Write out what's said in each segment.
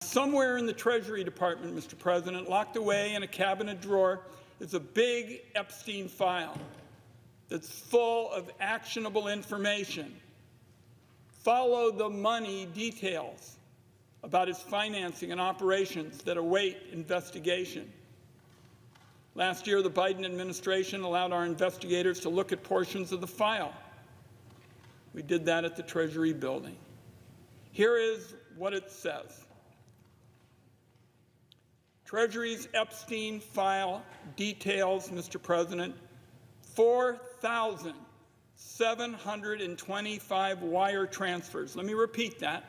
Somewhere in the Treasury Department, Mr. President, locked away in a cabinet drawer, is a big Epstein file that's full of actionable information. Follow the money details about his financing and operations that await investigation. Last year, the Biden administration allowed our investigators to look at portions of the file. We did that at the Treasury building. Here is what it says. Treasury's Epstein file details, Mr. President, 4,725 wire transfers. Let me repeat that.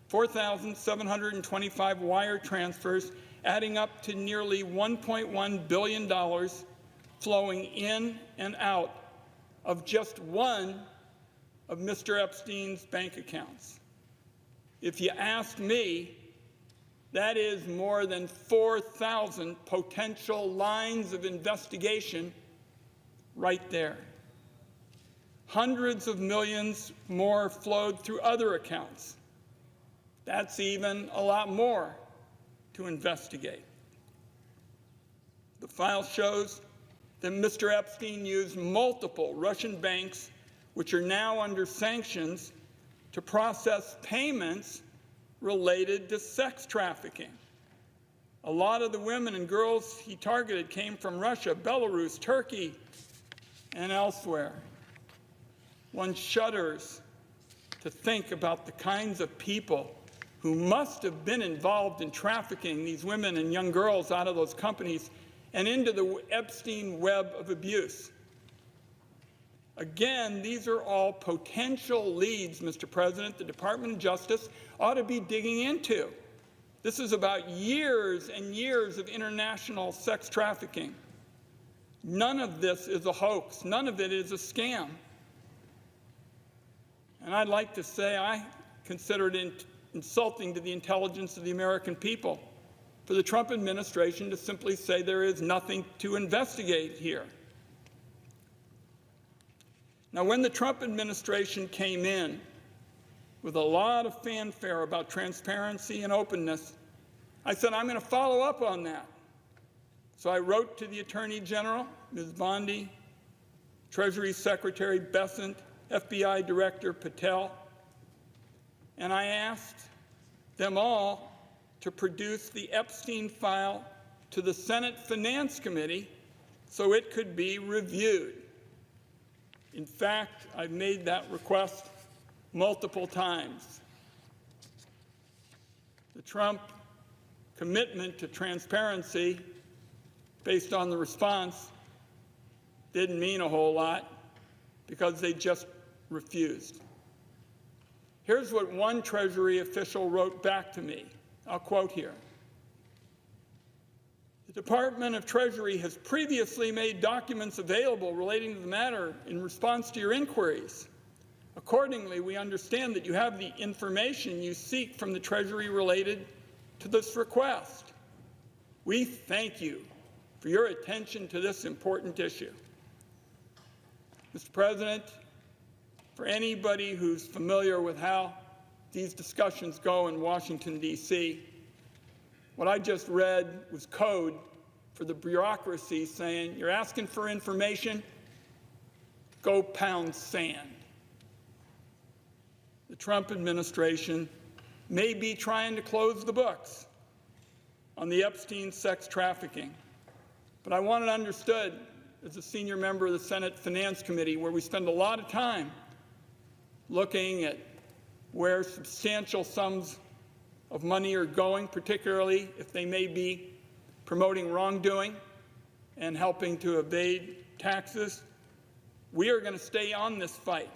4,725 wire transfers, adding up to nearly $1.1 billion flowing in and out of just one of Mr. Epstein's bank accounts. If you ask me, that is more than 4,000 potential lines of investigation right there. Hundreds of millions more flowed through other accounts. That's even a lot more to investigate. The file shows that Mr. Epstein used multiple Russian banks, which are now under sanctions, to process payments related to sex trafficking. A lot of the women and girls he targeted came from Russia, Belarus, Turkey, and elsewhere. One shudders to think about the kinds of people who must have been involved in trafficking these women and young girls out of those companies and into the Epstein web of abuse. Again, these are all potential leads, Mr. President, the Department of Justice ought to be digging into. This is about years and years of international sex trafficking. None of this is a hoax. None of it is a scam. And I'd like to say I consider it insulting to the intelligence of the American people for the Trump administration to simply say there is nothing to investigate here. Now, when the Trump administration came in with a lot of fanfare about transparency and openness, I said, I'm going to follow up on that. So I wrote to the Attorney General, Ms. Bondi, Treasury Secretary Bessent, FBI Director Patel, and I asked them all to produce the Epstein file to the Senate Finance Committee so it could be reviewed. In fact, I've made that request multiple times. The Trump commitment to transparency, based on the response, didn't mean a whole lot because they just refused. Here's what one Treasury official wrote back to me. I'll quote here. The Department of Treasury has previously made documents available relating to the matter in response to your inquiries. Accordingly, we understand that you have the information you seek from the Treasury related to this request. We thank you for your attention to this important issue. Mr. President, for anybody who's familiar with how these discussions go in Washington, D.C., what I just read was code for the bureaucracy saying, you're asking for information, go pound sand. The Trump administration may be trying to close the books on the Epstein sex trafficking, but I want it understood as a senior member of the Senate Finance Committee, where we spend a lot of time looking at where substantial sums of money are going, particularly if they may be promoting wrongdoing and helping to evade taxes. We are going to stay on this fight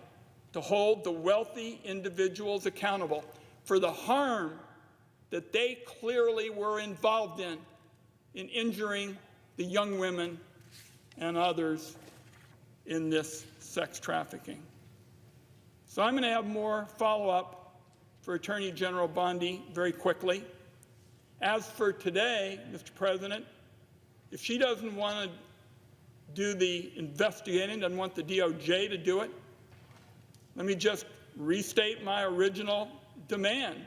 to hold the wealthy individuals accountable for the harm that they clearly were involved in injuring the young women and others in this sex trafficking. So I'm going to have more follow-up for Attorney General Bondi very quickly. As for today, Mr. President, if she doesn't want to do the investigating, doesn't want the DOJ to do it, let me just restate my original demand.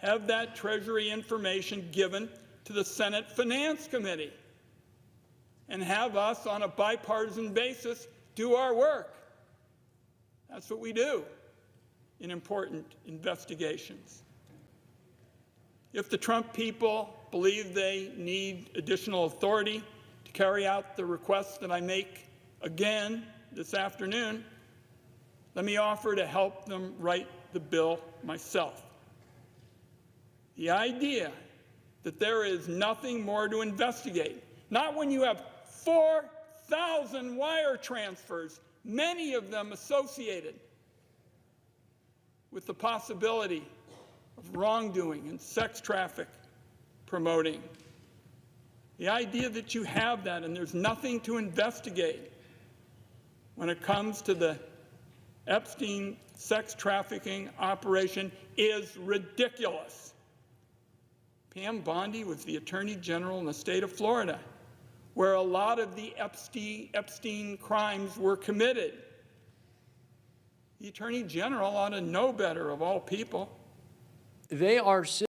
have that Treasury information given to the Senate Finance Committee and have us on a bipartisan basis do our work. That's what we do in important investigations. If the Trump people believe they need additional authority to carry out the requests that I make again this afternoon, let me offer to help them write the bill myself. The idea that there is nothing more to investigate, not when you have 4,000 wire transfers, many of them associated with the possibility of wrongdoing and sex traffic promoting. The idea that you have that and there's nothing to investigate when it comes to the Epstein sex trafficking operation is ridiculous. Pam Bondi was the Attorney General in the state of Florida, where a lot of the Epstein crimes were committed. The Attorney General ought to know better, of all people. They are